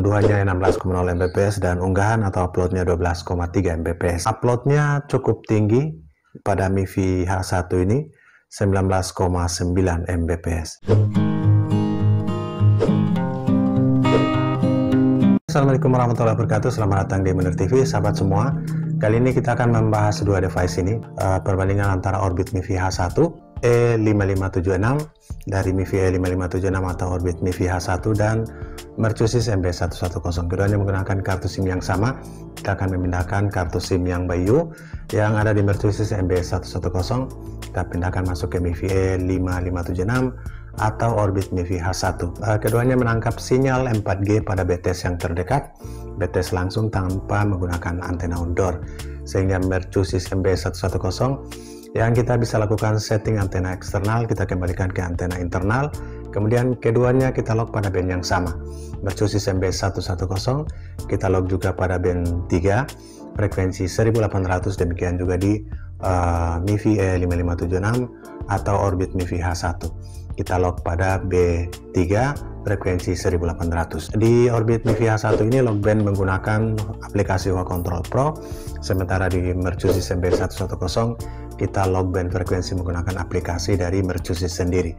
Unduhannya 16,0 Mbps dan unggahan atau uploadnya 12,3 Mbps. Uploadnya cukup tinggi pada MIFI H1 ini, 19,9 Mbps. Assalamualaikum warahmatullahi wabarakatuh. Selamat datang di Munir TV, sahabat semua. Kali ini kita akan membahas dua device ini, perbandingan antara Orbit MIFI H1 E5576 dari MIFI E5576 atau Orbit MIFI H1 dan Mercusis MB110. Keduanya menggunakan kartu SIM yang sama. Kita akan memindahkan kartu SIM yang Bayu yang ada di Mercusis MB110. Kita pindahkan masuk ke MIFI E5576 atau Orbit MIFI H1. Keduanya menangkap sinyal 4G pada BTS yang terdekat, BTS langsung tanpa menggunakan antena outdoor, sehingga Mercusis MB110 yang kita bisa lakukan setting antena eksternal, kita kembalikan ke antena internal. Kemudian keduanya kita lock pada band yang sama. Mercusis MB110 kita lock juga pada band 3 frekuensi 1800, demikian juga di MIFI E5576 atau Orbit MIFI H1 kita lock pada B3 frekuensi 1800. Di Orbit MIFI H1 ini lock band menggunakan aplikasi Huawei Control Pro, sementara di Mercusis MB110 kita lock band frekuensi menggunakan aplikasi dari Mercusis sendiri.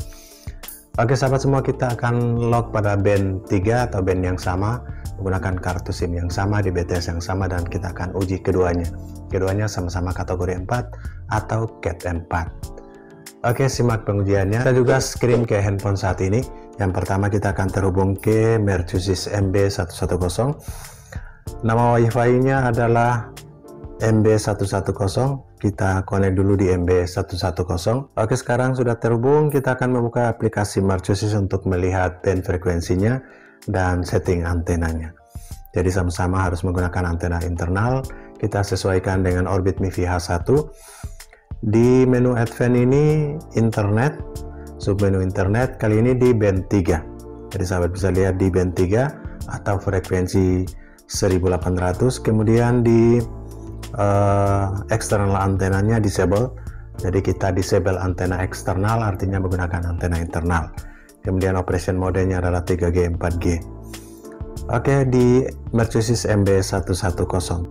Oke sahabat semua, kita akan lock pada band 3 atau band yang sama menggunakan kartu SIM yang sama di BTS yang sama, dan kita akan uji keduanya. Keduanya sama-sama kategori 4 atau Cat 4. Oke, simak pengujiannya. Kita juga screen ke handphone saat ini. Yang pertama kita akan terhubung ke Mercusis MB110. Nama Wi-Fi-nya adalah MB110. Kita connect dulu di MB110. Oke, sekarang sudah terhubung. Kita akan membuka aplikasi Mercusis untuk melihat band frekuensinya dan setting antenanya. Jadi sama-sama harus menggunakan antena internal. Kita sesuaikan dengan Orbit MIFI H1. Di menu Advance ini internet, submenu internet, kali ini di band 3. Jadi sahabat bisa lihat di band 3 atau frekuensi 1800. Kemudian di eksternal antenanya disable. Jadi kita disable antena eksternal, artinya menggunakan antena internal. Kemudian operation modenya adalah 3G 4G. Oke, di Mercusis MB110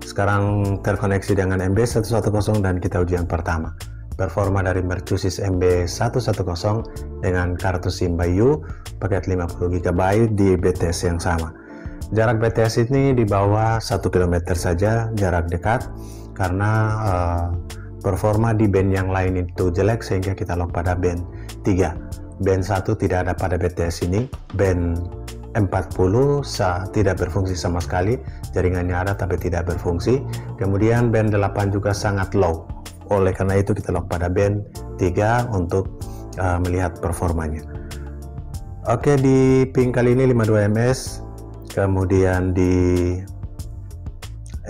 sekarang terkoneksi dengan MB110 dan kita uji yang pertama. Performa dari Mercusis MB110 dengan kartu SIM Bayu paket 50 GB di BTS yang sama. Jarak BTS ini di bawah 1 km saja, jarak dekat, karena performa di band yang lain itu jelek sehingga kita lock pada band 3. Band 1 tidak ada pada BTS ini, band 40 tidak berfungsi sama sekali, jaringannya ada tapi tidak berfungsi. Kemudian band 8 juga sangat low, oleh karena itu kita lock pada band 3 untuk melihat performanya. Oke, di ping kali ini 52 ms, kemudian di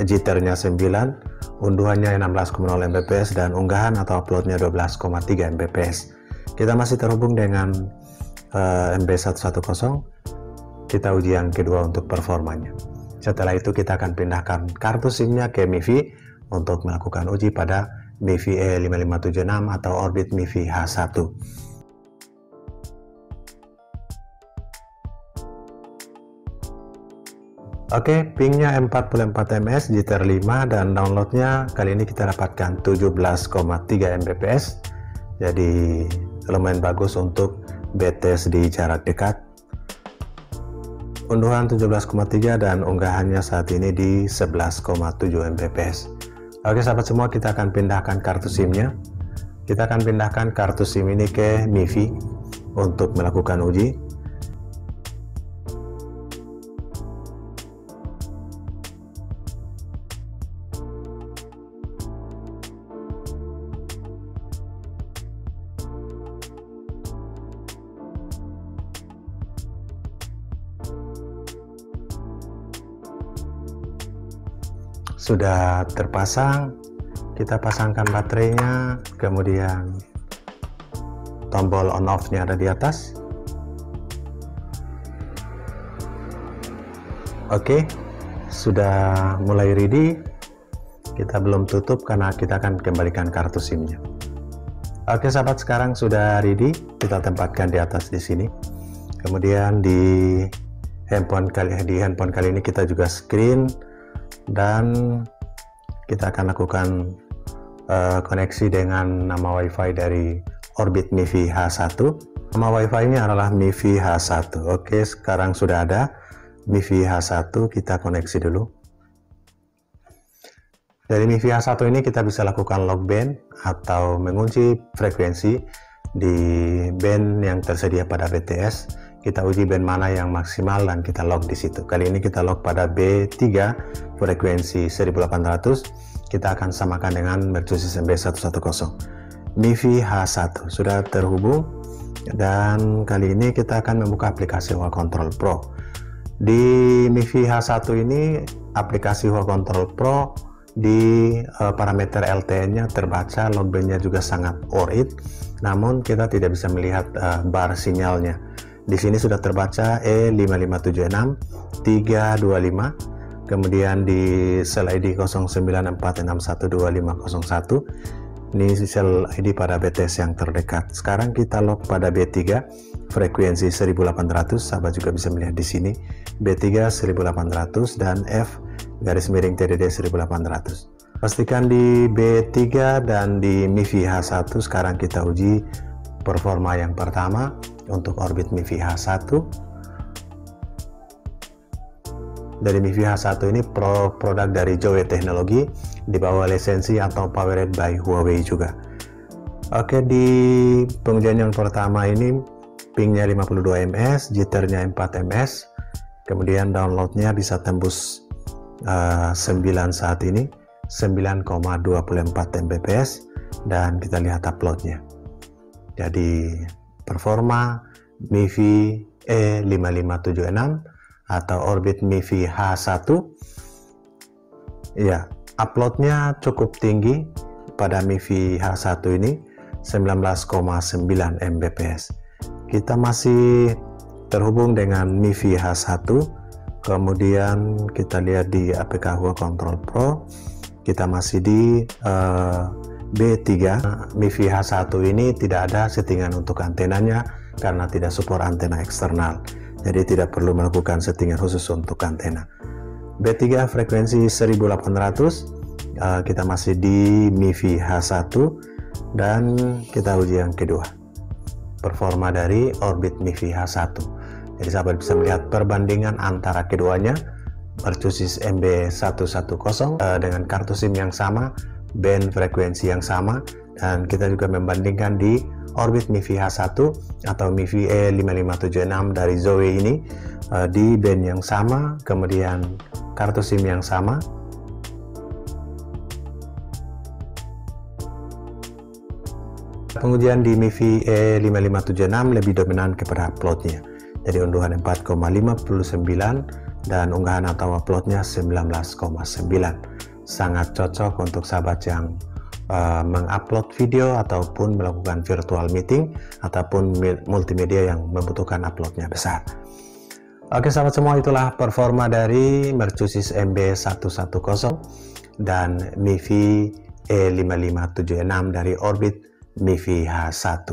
jitternya 9, unduhannya 16,0 Mbps dan unggahan atau uploadnya 12,3 Mbps. Kita masih terhubung dengan MB110. Kita uji yang kedua untuk performanya. Setelah itu kita akan pindahkan kartu SIM-nya ke MIFI untuk melakukan uji pada MIFI E5576 atau Orbit MIFI H1. Oke, pingnya 44 ms, jitter 5, dan downloadnya kali ini kita dapatkan 17,3 Mbps. Jadi lumayan bagus untuk BTS di jarak dekat. Unduhan 17,3 dan unggahannya saat ini di 11,7 Mbps. Oke sahabat semua, kita akan pindahkan kartu SIM-nya. Kita akan pindahkan kartu SIM ini ke MIFI untuk melakukan uji. Sudah terpasang, kita pasangkan baterainya, kemudian tombol on off nya ada di atas. Oke, sudah mulai ready. Kita belum tutup karena kita akan kembalikan kartu SIM-nya. Oke sahabat, sekarang sudah ready. Kita tempatkan di atas di sini. Kemudian di di handphone kali ini kita juga screen, dan kita akan lakukan koneksi dengan nama WiFi dari Orbit MiFi H1. Nama WiFi-nya adalah MiFi H1. Oke, sekarang sudah ada MiFi H1, kita koneksi dulu. Dari MiFi H1 ini kita bisa lakukan lock band atau mengunci frekuensi di band yang tersedia pada BTS. Kita uji band mana yang maksimal dan kita lock di situ. Kali ini kita lock pada B3 frekuensi 1800. Kita akan samakan dengan Mercusis MB110. MiFi H1 sudah terhubung, dan kali ini kita akan membuka aplikasi Huawei Control Pro. Di MiFi H1 ini aplikasi Huawei Control Pro di parameter LTE-nya terbaca, log band-nya juga sangat worth, namun kita tidak bisa melihat bar sinyalnya. Di sini sudah terbaca E5576 325. Kemudian di sel ID 09461251, ini sel ID pada BTS yang terdekat. Sekarang kita lock pada B3 frekuensi 1800, sahabat juga bisa melihat di sini B3 1800 dan F _TDD 1800. Pastikan di B3 dan di MiFi H1. Sekarang kita uji performa yang pertama untuk Orbit MiFi H1. Dari MiFi H1 ini produk dari Zowie Teknologi, di bawah lisensi atau powered by Huawei juga. Oke, di pengujian yang pertama ini pingnya 52 ms, jitternya 4 ms, kemudian downloadnya bisa tembus 9 saat ini, 9,24 Mbps, dan kita lihat uploadnya. Jadi performa MiFi E5576 atau Orbit MiFi H1, ya, uploadnya cukup tinggi pada MiFi H1 ini, 19,9 Mbps. Kita masih terhubung dengan MiFi H1, kemudian kita lihat di APK Huawei Control Pro, kita masih di B3. MiFi H1 ini tidak ada settingan untuk antenanya karena tidak support antena eksternal. Jadi tidak perlu melakukan settingan khusus untuk antena. B3 frekuensi 1800, kita masih di MiFi H1, dan kita uji yang kedua, performa dari Orbit MiFi H1. Jadi sahabat bisa melihat perbandingan antara keduanya, Mercusis MB110 dengan kartu SIM yang sama, band frekuensi yang sama, dan kita juga membandingkan di Orbit MiFi H1 atau MiFi E5576 dari Zowie ini di band yang sama, kemudian kartu SIM yang sama. Pengujian di MiFi E5576 lebih dominan kepada uploadnya. Jadi unduhan 4,59 dan unggahan atau uploadnya 19,9. Sangat cocok untuk sahabat yang mengupload video ataupun melakukan virtual meeting ataupun multimedia yang membutuhkan uploadnya besar. Oke sahabat semua, itulah performa dari Mercusis MB110 dan MiFi E5576 dari Orbit MiFi H1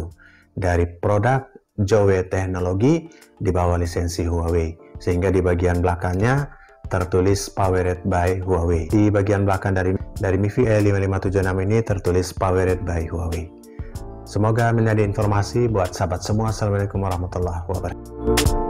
dari produk Zowie Teknologi di bawah lisensi Huawei, sehingga di bagian belakangnya tertulis powered by Huawei. Di bagian belakang dari MiFi E5576 ini tertulis powered by Huawei. Semoga menjadi informasi buat sahabat semua. Assalamualaikum warahmatullahi wabarakatuh.